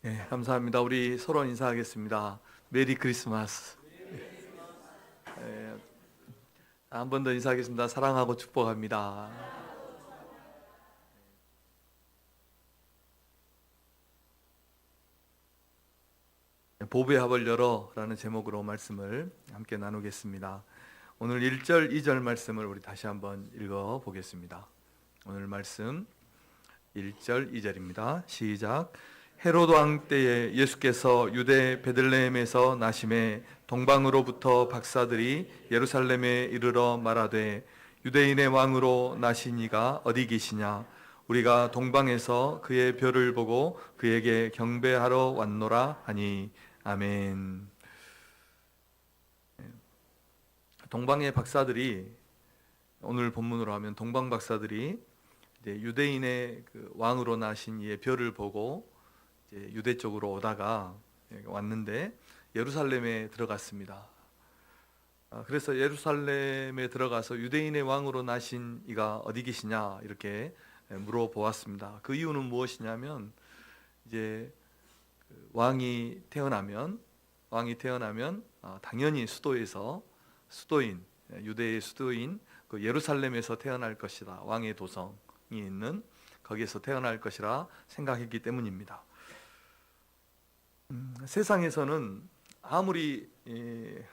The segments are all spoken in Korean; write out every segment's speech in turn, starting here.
네, 감사합니다. 우리 서로 인사하겠습니다. 메리 크리스마스. 네, 한 번 더 인사하겠습니다. 사랑하고 축복합니다. 보배 합을 열어라는 제목으로 말씀을 함께 나누겠습니다. 오늘 1절, 2절 말씀을 우리 다시 한번 읽어 보겠습니다. 오늘 말씀 1절, 2절입니다. 시작. 헤롯 왕 때에 예수께서 유대 베들레헴에서 나심에 동방으로부터 박사들이 예루살렘에 이르러 말하되 유대인의 왕으로 나신 이가 어디 계시냐? 우리가 동방에서 그의 별을 보고 그에게 경배하러 왔노라 하니. 아멘. 동방의 박사들이, 오늘 본문으로 하면 동방 박사들이 이제 유대인의 그 왕으로 나신 이의 별을 보고 이제 유대 쪽으로 오다가 왔는데 예루살렘에 들어갔습니다. 그래서 예루살렘에 들어가서 유대인의 왕으로 나신 이가 어디 계시냐 이렇게 물어보았습니다. 그 이유는 무엇이냐면 이제 왕이 태어나면 당연히 수도인 유대의 수도인 그 예루살렘에서 태어날 것이다. 왕의 도성이 있는 거기에서 태어날 것이라 생각했기 때문입니다. 세상에서는 아무리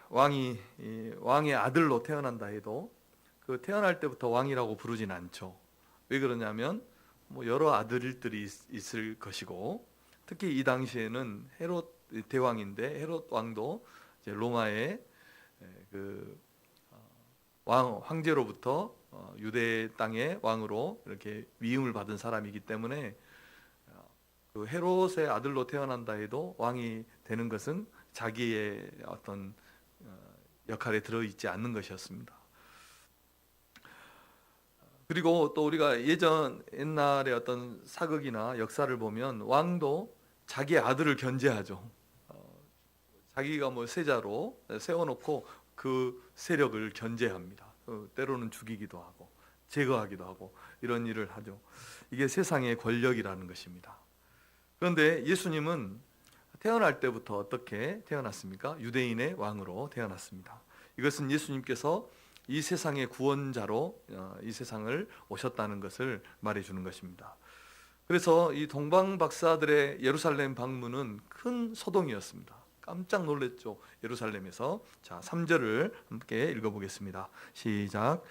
왕의 아들로 태어난다 해도 그 태어날 때부터 왕이라고 부르진 않죠. 왜 그러냐면 뭐 여러 아들들이 있을 것이고, 특히 이 당시에는 헤롯 대왕인데 헤롯 왕도 이제 로마의 그 황제로부터 유대 땅의 왕으로 이렇게 위임을 받은 사람이기 때문에 그 헤롯의 아들로 태어난다 해도 왕이 되는 것은 자기의 어떤 역할에 들어있지 않는 것이었습니다. 그리고 또 우리가 옛날의 어떤 사극이나 역사를 보면 왕도 자기 아들을 견제하죠. 자기가 뭐 세자로 세워놓고 그 세력을 견제합니다. 때로는 죽이기도 하고 제거하기도 하고 이런 일을 하죠. 이게 세상의 권력이라는 것입니다. 그런데 예수님은 태어날 때부터 어떻게 태어났습니까? 유대인의 왕으로 태어났습니다. 이것은 예수님께서 이 세상의 구원자로 이 세상을 오셨다는 것을 말해주는 것입니다. 그래서 이 동방 박사들의 예루살렘 방문은 큰 소동이었습니다. 깜짝 놀랐죠. 예루살렘에서. 자, 3절을 함께 읽어보겠습니다. 시작.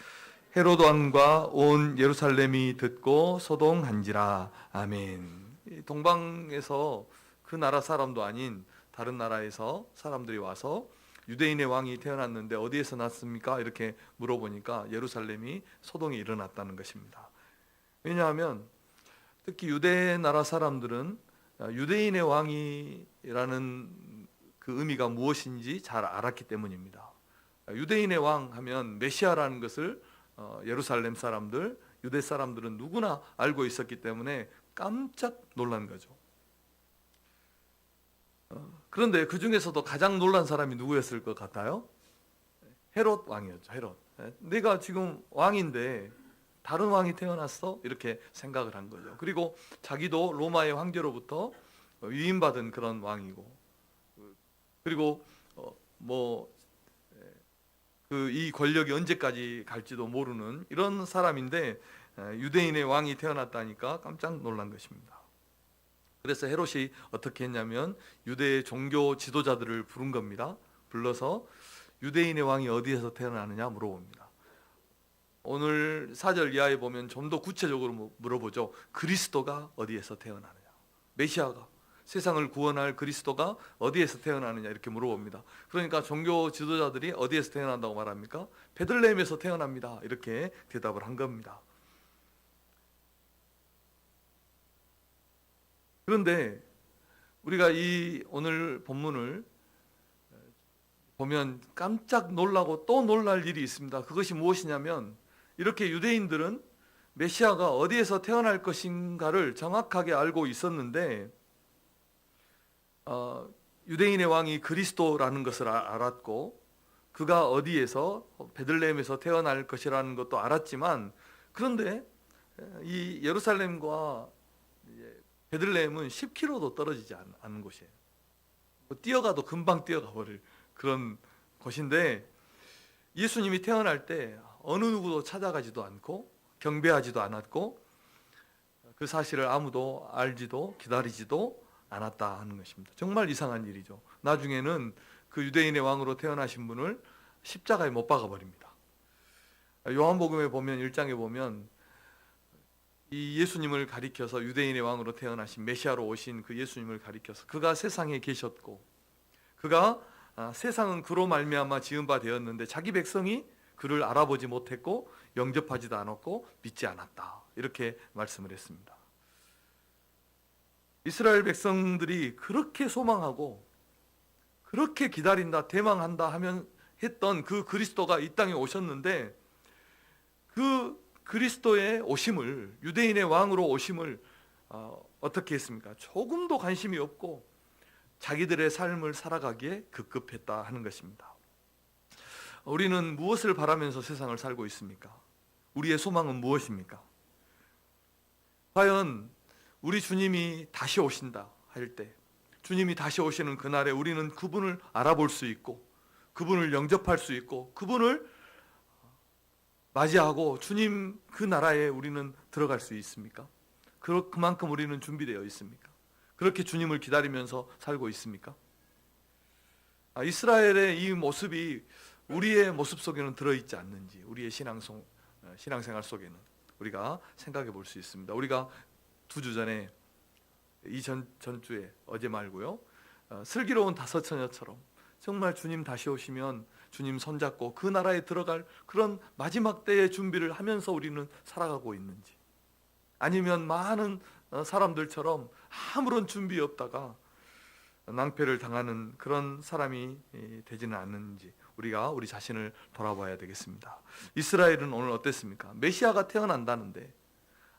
헤롯 왕과 온 예루살렘이 듣고 소동한지라. 아멘. 동방에서 그 나라 사람도 아닌 다른 나라에서 사람들이 와서 유대인의 왕이 태어났는데 어디에서 났습니까? 이렇게 물어보니까 예루살렘이 소동이 일어났다는 것입니다. 왜냐하면 특히 유대 나라 사람들은 유대인의 왕이라는 그 의미가 무엇인지 잘 알았기 때문입니다. 유대인의 왕 하면 메시아라는 것을 예루살렘 사람들, 유대 사람들은 누구나 알고 있었기 때문에 깜짝 놀란 거죠. 그런데 그 중에서도 가장 놀란 사람이 누구였을 것 같아요? 헤롯 왕이었죠. 헤롯. 내가 지금 왕인데 다른 왕이 태어났어? 이렇게 생각을 한 거죠. 그리고 자기도 로마의 황제로부터 위임받은 그런 왕이고, 그리고 이 권력이 언제까지 갈지도 모르는 이런 사람인데 유대인의 왕이 태어났다니까 깜짝 놀란 것입니다. 그래서 헤롯이 어떻게 했냐면 유대의 종교 지도자들을 부른 겁니다. 불러서 유대인의 왕이 어디에서 태어나느냐 물어봅니다. 오늘 4절 이하에 보면 좀 더 구체적으로 물어보죠. 그리스도가 어디에서 태어나느냐, 메시아가, 세상을 구원할 그리스도가 어디에서 태어나느냐 이렇게 물어봅니다. 그러니까 종교 지도자들이 어디에서 태어난다고 말합니까? 베들레헴에서 태어납니다. 이렇게 대답을 한 겁니다. 그런데 우리가 이 오늘 본문을 보면 깜짝 놀라고 또 놀랄 일이 있습니다. 그것이 무엇이냐면 이렇게 유대인들은 메시아가 어디에서 태어날 것인가를 정확하게 알고 있었는데 유대인의 왕이 그리스도라는 것을 알았고 그가 어디에서 베들레헴에서 태어날 것이라는 것도 알았지만, 그런데 이 예루살렘과 베들레헴은 10km도 떨어지지 않은 곳이에요. 뭐 뛰어가도 금방 뛰어가 버릴 그런 곳인데, 예수님이 태어날 때 어느 누구도 찾아가지도 않고 경배하지도 않았고 그 사실을 아무도 알지도 기다리지도 않았다 하는 것입니다. 정말 이상한 일이죠. 나중에는 그 유대인의 왕으로 태어나신 분을 십자가에 못 박아 버립니다. 요한복음에 보면 1장에 보면 이 예수님을 가리켜서 유대인의 왕으로 태어나신 메시아로 오신 그 예수님을 가리켜서 그가 세상에 계셨고 그가 세상은 그로 말미암아 지은 바 되었는데 자기 백성이 그를 알아보지 못했고 영접하지도 않았고 믿지 않았다, 이렇게 말씀을 했습니다. 이스라엘 백성들이 그렇게 소망하고 그렇게 기다린다, 대망한다 하면 했던 그 그리스도가 이 땅에 오셨는데, 그 그리스도의 오심을, 유대인의 왕으로 오심을 어떻게 했습니까? 조금도 관심이 없고 자기들의 삶을 살아가기에 급급했다 하는 것입니다. 우리는 무엇을 바라면서 세상을 살고 있습니까? 우리의 소망은 무엇입니까? 과연 우리 주님이 다시 오신다 할 때, 주님이 다시 오시는 그날에 우리는 그분을 알아볼 수 있고 그분을 영접할 수 있고 그분을 맞이하고 주님 그 나라에 우리는 들어갈 수 있습니까? 그만큼 우리는 준비되어 있습니까? 그렇게 주님을 기다리면서 살고 있습니까? 이스라엘의 이 모습이 우리의 모습 속에는 들어있지 않는지, 우리의 신앙생활 속에는 우리가 생각해 볼 수 있습니다. 우리가 2주 전에, 전주에, 어제 말고요, 슬기로운 5 처녀처럼 정말 주님 다시 오시면 주님 손잡고 그 나라에 들어갈 그런 마지막 때의 준비를 하면서 우리는 살아가고 있는지, 아니면 많은 사람들처럼 아무런 준비 없다가 낭패를 당하는 그런 사람이 되지는 않는지 우리가 우리 자신을 돌아봐야 되겠습니다. 이스라엘은 오늘 어땠습니까? 메시아가 태어난다는데,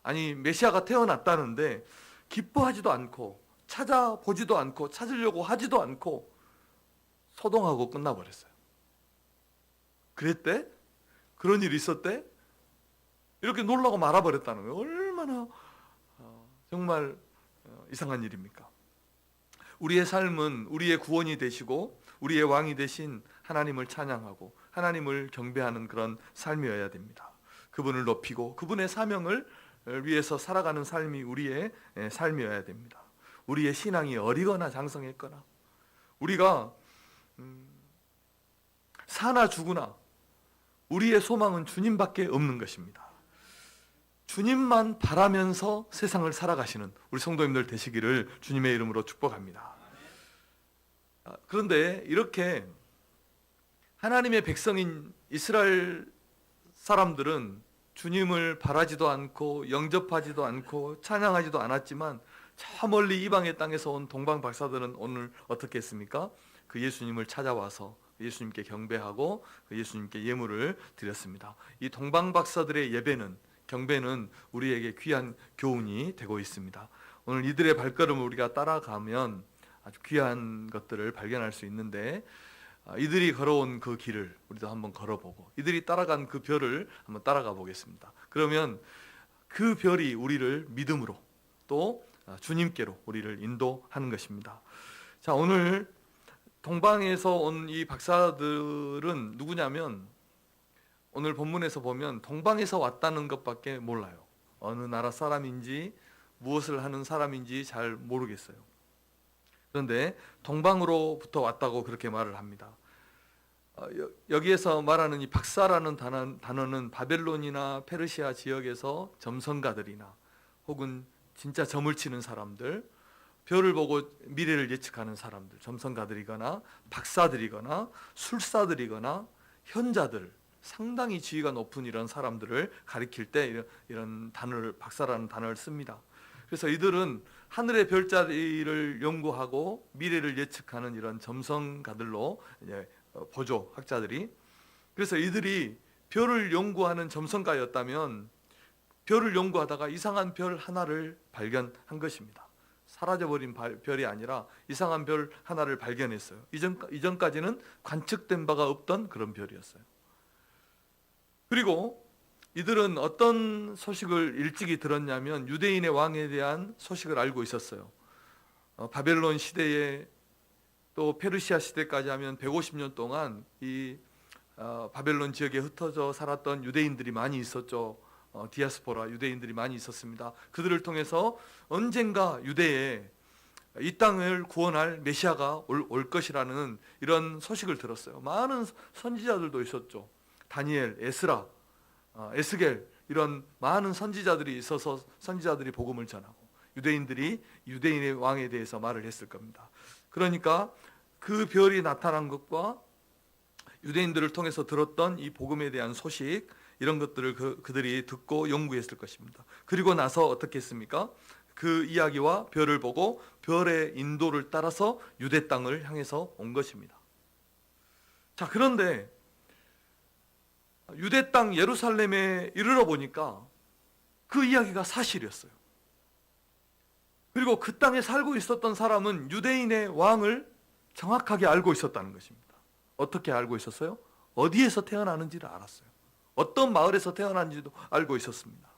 아니 메시아가 태어났다는데 기뻐하지도 않고 찾아보지도 않고 찾으려고 하지도 않고 소동하고 끝나버렸어요. 그랬대? 그런 일이 있었대? 이렇게 놀라고 말아버렸다는 거예요. 얼마나 정말 이상한 일입니까? 우리의 삶은 우리의 구원이 되시고 우리의 왕이 되신 하나님을 찬양하고 하나님을 경배하는 그런 삶이어야 됩니다. 그분을 높이고 그분의 사명을 위해서 살아가는 삶이 우리의 삶이어야 됩니다. 우리의 신앙이 어리거나 장성했거나 우리가 사나 죽으나 우리의 소망은 주님밖에 없는 것입니다. 주님만 바라면서 세상을 살아가시는 우리 성도님들 되시기를 주님의 이름으로 축복합니다. 그런데 이렇게 하나님의 백성인 이스라엘 사람들은 주님을 바라지도 않고 영접하지도 않고 찬양하지도 않았지만, 저 멀리 이방의 땅에서 온 동방 박사들은 오늘 어떻게 했습니까? 그 예수님을 찾아와서 예수님께 경배하고 그 예수님께 예물을 드렸습니다. 이 동방 박사들의 예배는, 경배는 우리에게 귀한 교훈이 되고 있습니다. 오늘 이들의 발걸음을 우리가 따라가면 아주 귀한 것들을 발견할 수 있는데, 이들이 걸어온 그 길을 우리도 한번 걸어보고 이들이 따라간 그 별을 한번 따라가 보겠습니다. 그러면 그 별이 우리를 믿음으로 또 주님께로 우리를 인도하는 것입니다. 자, 오늘 동방에서 온 이 박사들은 누구냐면, 오늘 본문에서 보면 동방에서 왔다는 것밖에 몰라요. 어느 나라 사람인지 무엇을 하는 사람인지 잘 모르겠어요. 그런데 동방으로부터 왔다고 그렇게 말을 합니다. 여기에서 말하는 이 박사라는 단어는 바벨론이나 페르시아 지역에서 점성가들이나 혹은 진짜 점을 치는 사람들, 별을 보고 미래를 예측하는 사람들, 점성가들이거나 박사들이거나 술사들이거나 현자들, 상당히 지위가 높은 이런 사람들을 가리킬 때 이런 단어를, 박사라는 단어를 씁니다. 그래서 이들은 하늘의 별자리를 연구하고 미래를 예측하는 이런 점성가들로 보죠, 학자들이. 그래서 이들이 별을 연구하는 점성가였다면 별을 연구하다가 이상한 별 하나를 발견한 것입니다. 사라져버린 별이 아니라 이상한 별 하나를 발견했어요. 이전까지는 관측된 바가 없던 그런 별이었어요. 그리고 이들은 어떤 소식을 일찍이 들었냐면 유대인의 왕에 대한 소식을 알고 있었어요. 바벨론 시대에 또 페르시아 시대까지 하면 150년 동안 이 바벨론 지역에 흩어져 살았던 유대인들이 많이 있었죠. 디아스포라 유대인들이 많이 있었습니다. 그들을 통해서 언젠가 유대에 이 땅을 구원할 메시아가 올 것이라는 이런 소식을 들었어요. 많은 선지자들도 있었죠. 다니엘, 에스라, 에스겔 이런 많은 선지자들이 있어서 선지자들이 복음을 전하고 유대인들이 유대인의 왕에 대해서 말을 했을 겁니다. 그러니까 그 별이 나타난 것과 유대인들을 통해서 들었던 이 복음에 대한 소식 이런 것들을 그들이 듣고 연구했을 것입니다. 그리고 나서 어떻게 했습니까? 그 이야기와 별을 보고 별의 인도를 따라서 유대 땅을 향해서 온 것입니다. 자, 그런데 유대 땅 예루살렘에 이르러 보니까 그 이야기가 사실이었어요. 그리고 그 땅에 살고 있었던 사람은 유대인의 왕을 정확하게 알고 있었다는 것입니다. 어떻게 알고 있었어요? 어디에서 태어나는지를 알았어요. 어떤 마을에서 태어난지도 알고 있었습니다.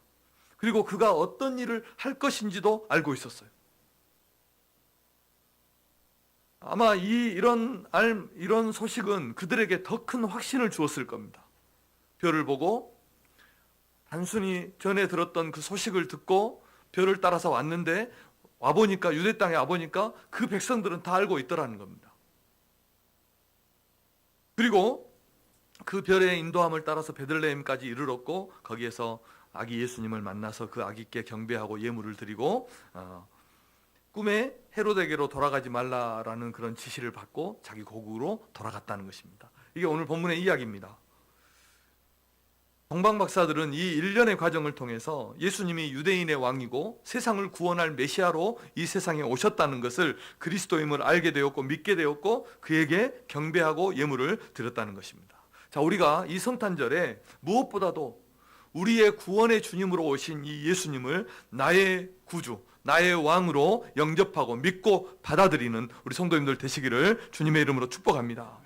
그리고 그가 어떤 일을 할 것인지도 알고 있었어요. 아마 이런 소식은 그들에게 더 큰 확신을 주었을 겁니다. 별을 보고 단순히 전에 들었던 그 소식을 듣고 별을 따라서 왔는데 와보니까 유대 땅에 와보니까 그 백성들은 다 알고 있더라는 겁니다. 그리고 그 별의 인도함을 따라서 베들레헴까지 이르렀고 거기에서 아기 예수님을 만나서 그 아기께 경배하고 예물을 드리고 꿈에 헤로데게로 돌아가지 말라라는 그런 지시를 받고 자기 고국으로 돌아갔다는 것입니다. 이게 오늘 본문의 이야기입니다. 동방 박사들은 이 일련의 과정을 통해서 예수님이 유대인의 왕이고 세상을 구원할 메시아로 이 세상에 오셨다는 것을 그리스도임을 알게 되었고 믿게 되었고 그에게 경배하고 예물을 드렸다는 것입니다. 자, 우리가 이 성탄절에 무엇보다도 우리의 구원의 주님으로 오신 이 예수님을 나의 구주, 나의 왕으로 영접하고 믿고 받아들이는 우리 성도님들 되시기를 주님의 이름으로 축복합니다.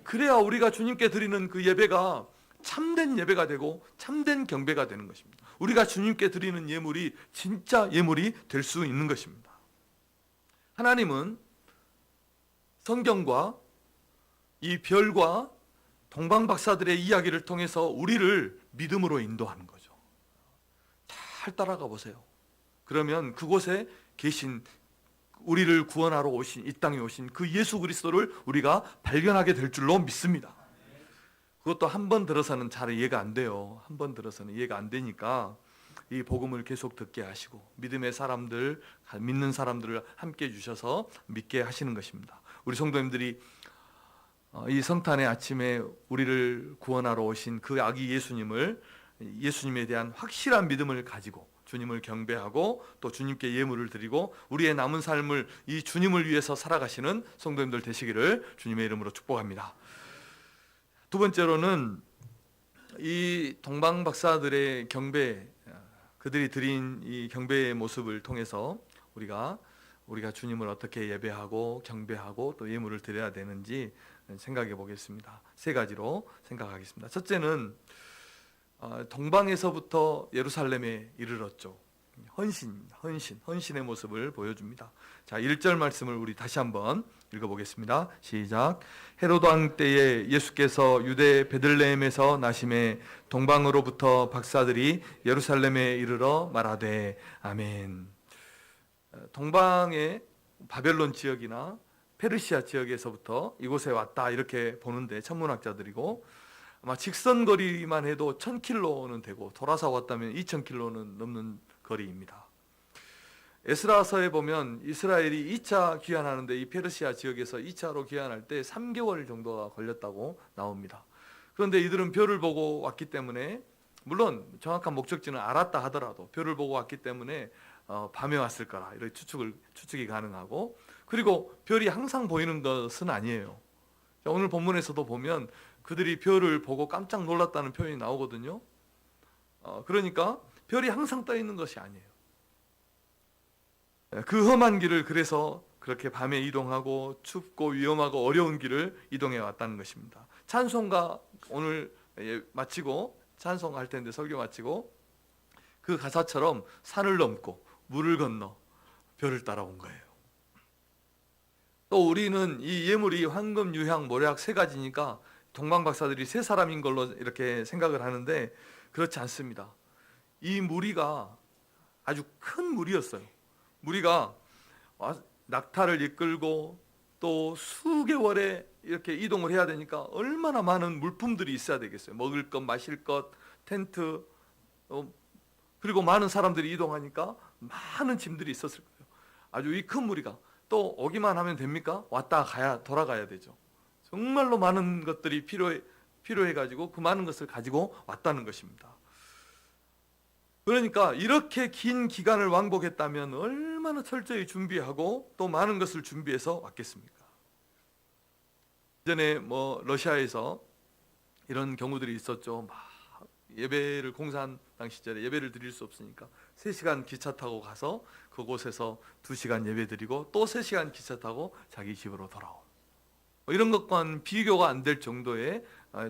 그래야 우리가 주님께 드리는 그 예배가 참된 예배가 되고 참된 경배가 되는 것입니다. 우리가 주님께 드리는 예물이 진짜 예물이 될 수 있는 것입니다. 하나님은 성경과 이 별과 동방 박사들의 이야기를 통해서 우리를 믿음으로 인도하는 거죠. 잘 따라가 보세요. 그러면 그곳에 계신 우리를 구원하러 오신 이 땅에 오신 그 예수 그리스도를 우리가 발견하게 될 줄로 믿습니다. 그것도 한 번 들어서는 잘 이해가 안 돼요. 한 번 들어서는 이해가 안 되니까 이 복음을 계속 듣게 하시고 믿음의 사람들, 믿는 사람들을 함께 주셔서 믿게 하시는 것입니다. 우리 성도님들이 이 성탄의 아침에 우리를 구원하러 오신 그 아기 예수님에 대한 확실한 믿음을 가지고 주님을 경배하고 또 주님께 예물을 드리고 우리의 남은 삶을 이 주님을 위해서 살아가시는 성도님들 되시기를 주님의 이름으로 축복합니다. 두 번째로는 이 동방 박사들의 경배, 그들이 드린 이 경배의 모습을 통해서 우리가 주님을 어떻게 예배하고 경배하고 또 예물을 드려야 되는지 생각해 보겠습니다. 세 가지로 생각하겠습니다. 첫째는 동방에서부터 예루살렘에 이르렀죠. 헌신입니다. 헌신의 모습을 보여줍니다. 자, 1절 말씀을 우리 다시 한번 읽어보겠습니다. 시작. 헤로드 왕 때에 예수께서 유대 베들레헴에서 나심에 동방으로부터 박사들이 예루살렘에 이르러 말하되 아멘. 동방의 바벨론 지역이나 페르시아 지역에서부터 이곳에 왔다 이렇게 보는데 천문학자들이고 아마 직선거리만 해도 1000km는 되고 돌아서 왔다면 2000km는 넘는 거리입니다. 에스라서에 보면 이스라엘이 2차 귀환하는데 이 페르시아 지역에서 2차로 귀환할 때 3개월 정도가 걸렸다고 나옵니다. 그런데 이들은 별을 보고 왔기 때문에 물론 정확한 목적지는 알았다 하더라도 별을 보고 왔기 때문에 밤에 왔을 거라 이렇게 추측이 가능하고 그리고 별이 항상 보이는 것은 아니에요. 오늘 본문에서도 보면 그들이 별을 보고 깜짝 놀랐다는 표현이 나오거든요. 그러니까 별이 항상 떠 있는 것이 아니에요. 그 험한 길을 그래서 그렇게 밤에 이동하고 춥고 위험하고 어려운 길을 이동해 왔다는 것입니다. 찬송가 오늘 마치고 찬송할 텐데 설교 마치고 그 가사처럼 산을 넘고 물을 건너 별을 따라온 거예요. 또 우리는 이 예물이 황금, 유향, 모략 세 가지니까 동방박사들이 세 사람인 걸로 이렇게 생각을 하는데 그렇지 않습니다. 이 무리가 아주 큰 무리였어요. 무리가 낙타를 이끌고 또 수개월에 이렇게 이동을 해야 되니까 얼마나 많은 물품들이 있어야 되겠어요. 먹을 것, 마실 것, 텐트, 그리고 많은 사람들이 이동하니까 많은 짐들이 있었을 거예요. 아주 이 큰 무리가 또 오기만 하면 됩니까? 왔다 가야 돌아가야 되죠. 정말로 많은 것들이 필요해가지고 그 많은 것을 가지고 왔다는 것입니다. 그러니까 이렇게 긴 기간을 왕복했다면 얼마나 철저히 준비하고 또 많은 것을 준비해서 왔겠습니까? 이전에 러시아에서 이런 경우들이 있었죠. 막 예배를 공산당 시절에 예배를 드릴 수 없으니까 3시간 기차 타고 가서 그곳에서 2시간 예배 드리고 또 3시간 기차 타고 자기 집으로 돌아온 이런 것과는 비교가 안 될 정도의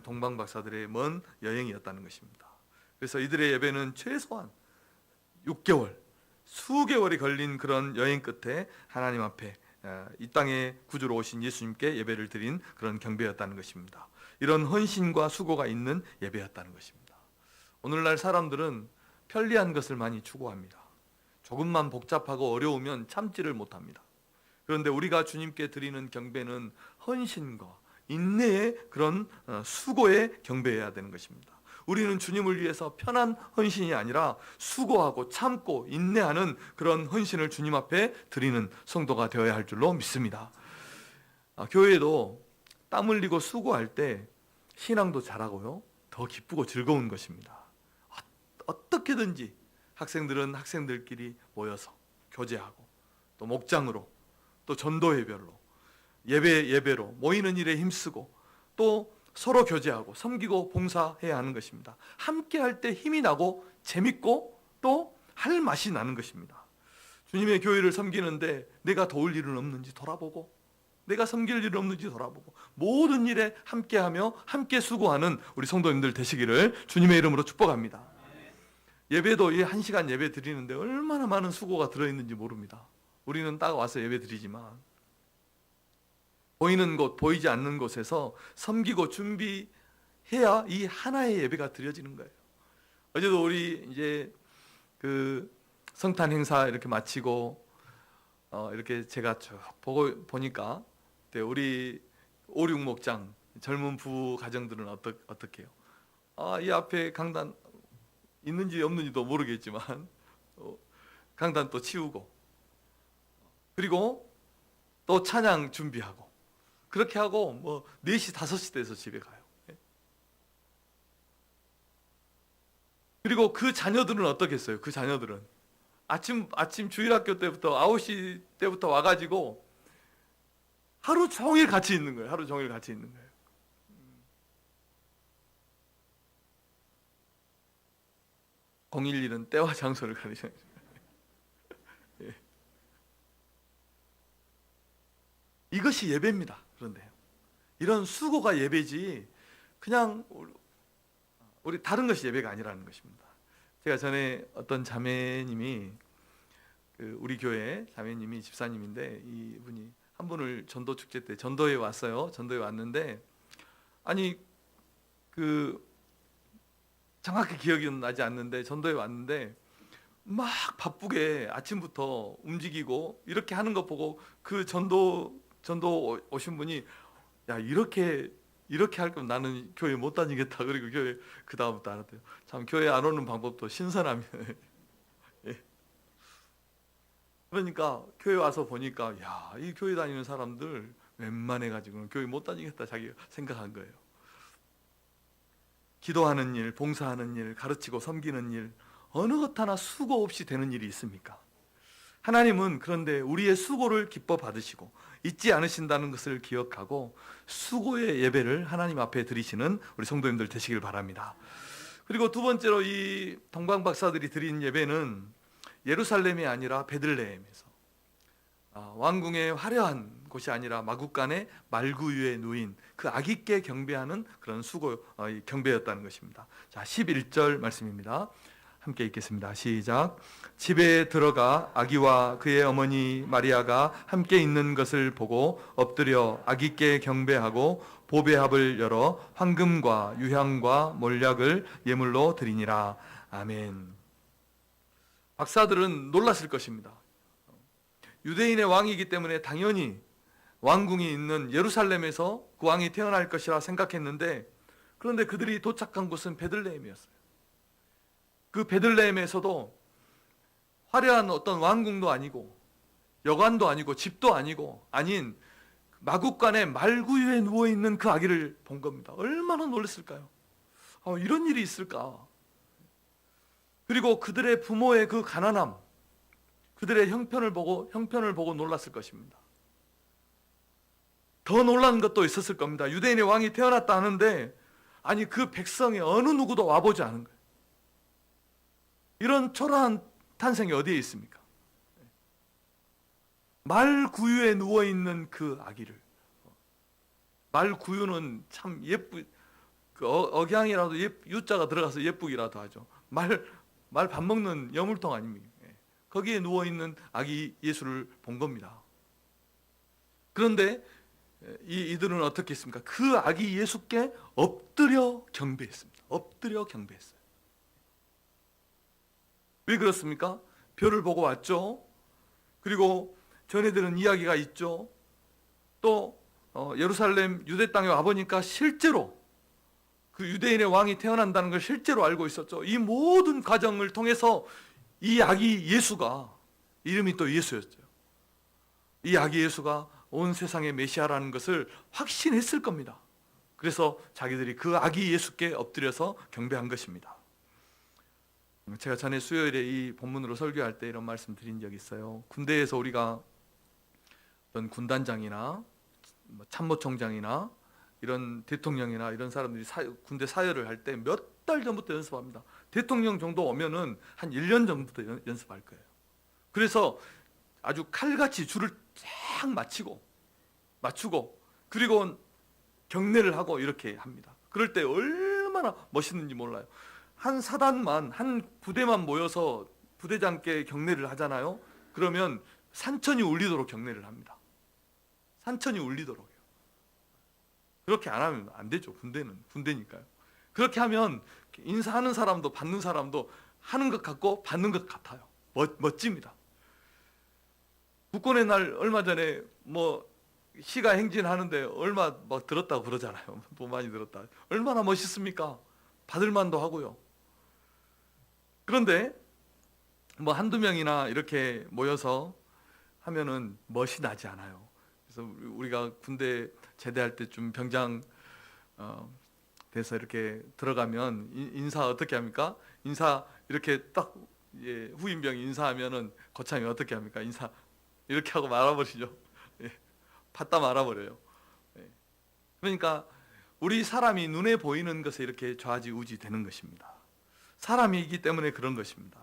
동방박사들의 먼 여행이었다는 것입니다. 그래서 이들의 예배는 최소한 6개월, 수개월이 걸린 그런 여행 끝에 하나님 앞에 이 땅에 구주로 오신 예수님께 예배를 드린 그런 경배였다는 것입니다. 이런 헌신과 수고가 있는 예배였다는 것입니다. 오늘날 사람들은 편리한 것을 많이 추구합니다. 조금만 복잡하고 어려우면 참지를 못합니다. 그런데 우리가 주님께 드리는 경배는 헌신과 인내의 그런 수고의 경배해야 되는 것입니다. 우리는 주님을 위해서 편한 헌신이 아니라 수고하고 참고 인내하는 그런 헌신을 주님 앞에 드리는 성도가 되어야 할 줄로 믿습니다. 교회도 땀 흘리고 수고할 때 신앙도 잘하고요, 더 기쁘고 즐거운 것입니다. 어떻게든지 학생들은 학생들끼리 모여서 교제하고 또 목장으로 또 전도 예배로 예배로 모이는 일에 힘쓰고 또 서로 교제하고 섬기고 봉사해야 하는 것입니다. 함께 할 때 힘이 나고 재밌고 또 할 맛이 나는 것입니다. 주님의 교회를 섬기는데 내가 도울 일은 없는지 돌아보고 내가 섬길 일은 없는지 돌아보고 모든 일에 함께하며 함께 수고하는 우리 성도님들 되시기를 주님의 이름으로 축복합니다. 예배도 이 1시간 예배 드리는데 얼마나 많은 수고가 들어있는지 모릅니다. 우리는 딱 와서 예배 드리지만 보이는 곳, 보이지 않는 곳에서 섬기고 준비해야 이 하나의 예배가 드려지는 거예요. 어제도 우리 이제 그 성탄 행사 이렇게 마치고 이렇게 제가 쭉 보니까 우리 오륙목장 젊은 부부 가정들은 어떻게요? 이 앞에 강단 있는지 없는지도 모르겠지만 강단 또 치우고 그리고 또 찬양 준비하고 그렇게 하고 4시 5시 돼서 집에 가요. 그리고 그 자녀들은 어떻겠어요? 그 자녀들은 아침 주일학교 때부터 9시 때부터 와가지고 하루 종일 같이 있는 거예요. 하루 종일 같이 있는 거예요. 011은 때와 장소를 가리죠. 예. 이것이 예배입니다. 그런데요, 이런 수고가 예배지 그냥 우리 다른 것이 예배가 아니라는 것입니다. 제가 전에 어떤 자매님이 우리 교회 자매님이 집사님인데 이분이 한 분을 전도 축제 때 전도에 왔어요. 전도에 왔는데 아니 정확히 기억이 나지 않는데 전도에 왔는데 막 바쁘게 아침부터 움직이고 이렇게 하는 거 보고 그 전도 오신 분이 야 이렇게 할 거면 나는 교회 못 다니겠다. 그리고 교회 그 다음부터 알았대요. 참 교회 안 오는 방법도 신선하면 예. 그러니까 교회 와서 보니까 야, 이 교회 다니는 사람들 웬만해 가지고는 교회 못 다니겠다 자기가 생각한 거예요. 기도하는 일, 봉사하는 일, 가르치고 섬기는 일 어느 것 하나 수고 없이 되는 일이 있습니까? 하나님은 그런데 우리의 수고를 기뻐 받으시고 잊지 않으신다는 것을 기억하고 수고의 예배를 하나님 앞에 드리시는 우리 성도님들 되시길 바랍니다. 그리고 두 번째로 이 동방박사들이 드린 예배는 예루살렘이 아니라 베들레헴에서 왕궁의 화려한 곳이 아니라 마구간의 말구유에 누인 그 아기께 경배하는 그런 경배였다는 것입니다. 자, 11절 말씀입니다. 함께 읽겠습니다. 시작. 집에 들어가 아기와 그의 어머니 마리아가 함께 있는 것을 보고 엎드려 아기께 경배하고 보배합을 열어 황금과 유향과 몰약을 예물로 드리니라. 아멘. 박사들은 놀랐을 것입니다. 유대인의 왕이기 때문에 당연히 왕궁이 있는 예루살렘에서 그 왕이 태어날 것이라 생각했는데, 그런데 그들이 도착한 곳은 베들레헴이었어요. 그 베들레헴에서도 화려한 어떤 왕궁도 아니고 여관도 아니고 집도 아니고 아닌 마구간에 말구유에 누워있는 그 아기를 본 겁니다. 얼마나 놀랐을까요? 이런 일이 있을까? 그리고 그들의 부모의 그 가난함, 그들의 형편을 보고 놀랐을 것입니다. 더 놀란 것도 있었을 겁니다. 유대인의 왕이 태어났다 하는데 아니 그 백성의 어느 누구도 와보지 않은 거예요. 이런 초라한 탄생이 어디에 있습니까? 말 구유에 누워있는 그 아기를, 말 구유는 참 억양이라도 유자가 들어가서 예쁘기라도 하죠. 말 밥 먹는 여물통 아닙니까? 거기에 누워있는 아기 예수를 본 겁니다. 그런데 이들은 어떻게 했습니까? 그 아기 예수께 엎드려 경배했습니다. 엎드려 경배했어요. 왜 그렇습니까? 별을 보고 왔죠. 그리고 전해 들은 이야기가 있죠. 또 예루살렘 유대 땅에 와보니까 실제로 그 유대인의 왕이 태어난다는 걸 실제로 알고 있었죠. 이 모든 과정을 통해서 이 아기 예수가, 이름이 또 예수였죠. 이 아기 예수가 온 세상의 메시아라는 것을 확신했을 겁니다. 그래서 자기들이 그 아기 예수께 엎드려서 경배한 것입니다. 제가 전에 수요일에 이 본문으로 설교할 때 이런 말씀 드린 적이 있어요. 군대에서 우리가 어떤 군단장이나 참모총장이나 이런 대통령이나 이런 사람들이 군대 사열을 할 때 몇 달 전부터 연습합니다. 대통령 정도 오면은 한 1년 전부터 연습할 거예요. 그래서 아주 칼같이 줄을 쫙 맞추고 그리고 경례를 하고 이렇게 합니다. 그럴 때 얼마나 멋있는지 몰라요. 한 사단만, 한 부대만 모여서 부대장께 경례를 하잖아요. 그러면 산천이 울리도록 경례를 합니다. 산천이 울리도록요. 그렇게 안 하면 안 되죠. 군대니까요. 그렇게 하면 인사하는 사람도 받는 사람도 하는 것 같고 받는 것 같아요. 멋집니다. 국군의 날 얼마 전에 시가 행진하는데 얼마 들었다고 그러잖아요. 돈 많이 들었다. 얼마나 멋있습니까? 받을 만도 하고요. 그런데 한두 명이나 이렇게 모여서 하면은 멋이 나지 않아요. 그래서 우리가 군대 제대할 때 좀 병장 돼서 이렇게 들어가면 인사 어떻게 합니까? 인사 이렇게 딱 후임병이 인사하면은 거창이 어떻게 합니까? 인사 이렇게 하고 말아버리죠. 받다 말아버려요. 그러니까 우리 사람이 눈에 보이는 것에 이렇게 좌지우지 되는 것입니다. 사람이기 때문에 그런 것입니다.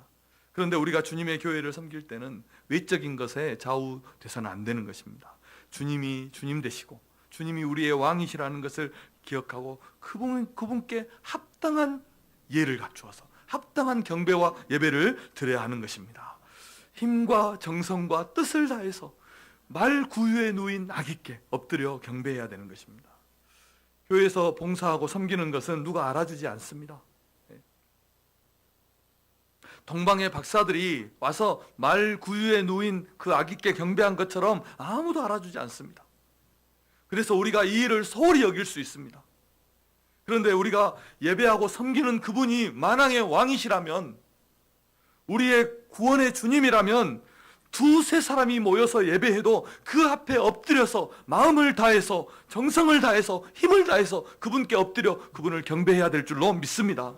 그런데 우리가 주님의 교회를 섬길 때는 외적인 것에 좌우돼서는 안 되는 것입니다. 주님이 주님 되시고 주님이 우리의 왕이시라는 것을 기억하고 그분께 합당한 예를 갖추어서 합당한 경배와 예배를 드려야 하는 것입니다. 힘과 정성과 뜻을 다해서 말 구유에 누인 아기께 엎드려 경배해야 되는 것입니다. 교회에서 봉사하고 섬기는 것은 누가 알아주지 않습니다. 동방의 박사들이 와서 말 구유에 누인 그 아기께 경배한 것처럼 아무도 알아주지 않습니다. 그래서 우리가 이 일을 소홀히 여길 수 있습니다. 그런데 우리가 예배하고 섬기는 그분이 만왕의 왕이시라면, 우리의 구원의 주님이라면 두세 사람이 모여서 예배해도 그 앞에 엎드려서 마음을 다해서 정성을 다해서 힘을 다해서 그분께 엎드려 그분을 경배해야 될 줄로 믿습니다.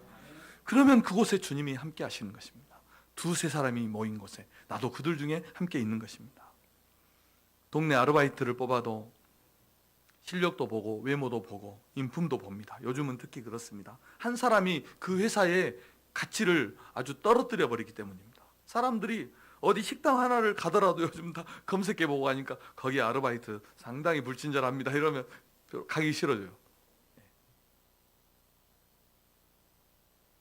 그러면 그곳에 주님이 함께 하시는 것입니다. 두세 사람이 모인 곳에 나도 그들 중에 함께 있는 것입니다. 동네 아르바이트를 뽑아도 실력도 보고 외모도 보고 인품도 봅니다. 요즘은 특히 그렇습니다. 한 사람이 그 회사의 가치를 아주 떨어뜨려 버리기 때문입니다. 사람들이 어디 식당 하나를 가더라도 요즘 다 검색해보고 하니까 거기 아르바이트 상당히 불친절합니다 이러면 가기 싫어져요.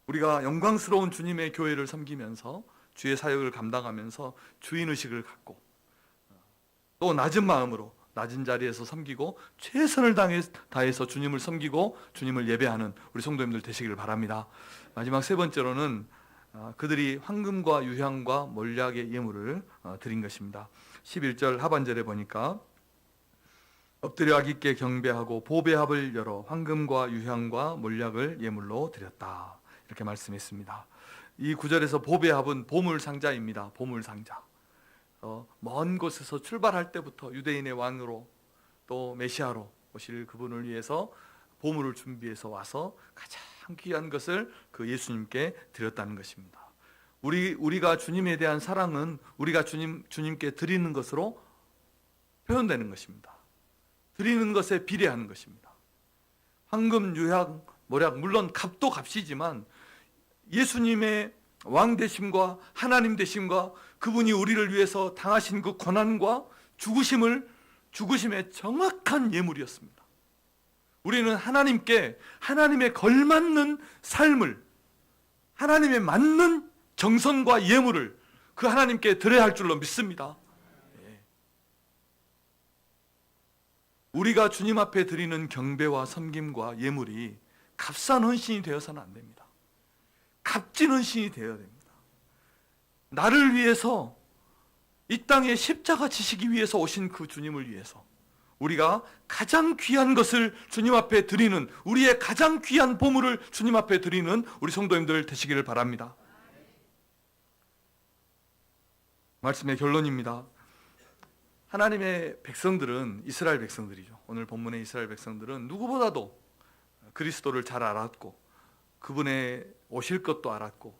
우리가 영광스러운 주님의 교회를 섬기면서 주의 사역을 감당하면서 주인의식을 갖고 또 낮은 마음으로 낮은 자리에서 섬기고 최선을 다해서 주님을 섬기고 주님을 예배하는 우리 성도님들 되시기를 바랍니다. 마지막 세 번째로는 그들이 황금과 유향과 몰약의 예물을 드린 것입니다. 11절 하반절에 보니까 엎드려 아기께 경배하고 보배합을 열어 황금과 유향과 몰약을 예물로 드렸다, 이렇게 말씀했습니다. 이 구절에서 보배합은 보물상자입니다. 보물상자. 먼 곳에서 출발할 때부터 유대인의 왕으로 또 메시아로 오실 그분을 위해서 보물을 준비해서 와서 가장 귀한 것을 그 예수님께 드렸다는 것입니다. 우리가 주님에 대한 사랑은 우리가 주님께 드리는 것으로 표현되는 것입니다. 드리는 것에 비례하는 것입니다. 황금, 유향, 몰약, 물론 값도 값이지만 예수님의 왕 되심과 하나님 되심과 그분이 우리를 위해서 당하신 그 고난과 죽으심의 정확한 예물이었습니다. 우리는 하나님께 하나님의 걸맞는 삶을, 하나님의 맞는 정성과 예물을 그 하나님께 드려야 할 줄로 믿습니다. 우리가 주님 앞에 드리는 경배와 섬김과 예물이 값싼 헌신이 되어서는 안 됩니다. 값진 헌신이 되어야 됩니다. 나를 위해서 이 땅에 십자가 지시기 위해서 오신 그 주님을 위해서 우리가 가장 귀한 것을 주님 앞에 드리는, 우리의 가장 귀한 보물을 주님 앞에 드리는 우리 성도님들 되시기를 바랍니다. 말씀의 결론입니다. 하나님의 백성들은 이스라엘 백성들이죠. 오늘 본문의 이스라엘 백성들은 누구보다도 그리스도를 잘 알았고 그분의 오실 것도 알았고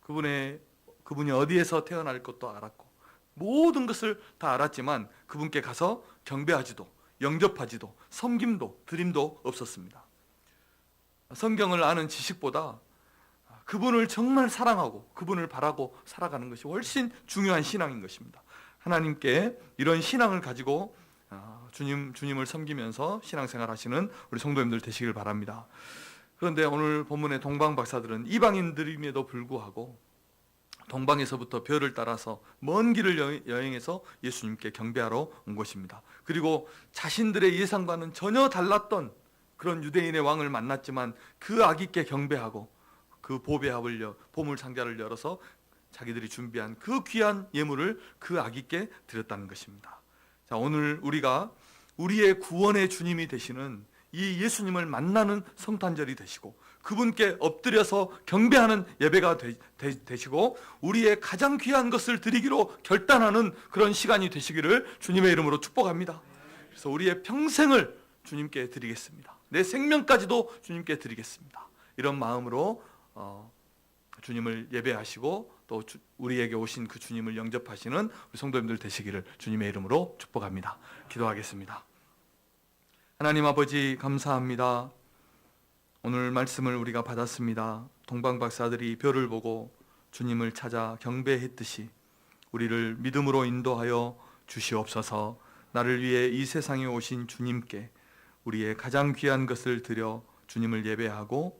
그분이 어디에서 태어날 것도 알았고 모든 것을 다 알았지만 그분께 가서 경배하지도 영접하지도 섬김도 드림도 없었습니다. 성경을 아는 지식보다 그분을 정말 사랑하고 그분을 바라고 살아가는 것이 훨씬 중요한 신앙인 것입니다. 하나님께 이런 신앙을 가지고 주님을 섬기면서 신앙생활 하시는 우리 성도님들 되시길 바랍니다. 그런데 오늘 본문의 동방 박사들은 이방인들임에도 불구하고 동방에서부터 별을 따라서 먼 길을 여행해서 예수님께 경배하러 온 것입니다. 그리고 자신들의 예상과는 전혀 달랐던 그런 유대인의 왕을 만났지만 그 아기께 경배하고 그 보물 상자를 열어서 자기들이 준비한 그 귀한 예물을 그 아기께 드렸다는 것입니다. 자, 오늘 우리가 우리의 구원의 주님이 되시는 이 예수님을 만나는 성탄절이 되시고 그분께 엎드려서 경배하는 예배가 되시고 우리의 가장 귀한 것을 드리기로 결단하는 그런 시간이 되시기를 주님의 이름으로 축복합니다. 그래서 우리의 평생을 주님께 드리겠습니다. 내 생명까지도 주님께 드리겠습니다. 이런 마음으로 주님을 예배하시고 또 우리에게 오신 그 주님을 영접하시는 우리 성도님들 되시기를 주님의 이름으로 축복합니다. 기도하겠습니다. 하나님 아버지 감사합니다. 오늘 말씀을 우리가 받았습니다. 동방 박사들이 별을 보고 주님을 찾아 경배했듯이 우리를 믿음으로 인도하여 주시옵소서. 나를 위해 이 세상에 오신 주님께 우리의 가장 귀한 것을 드려 주님을 예배하고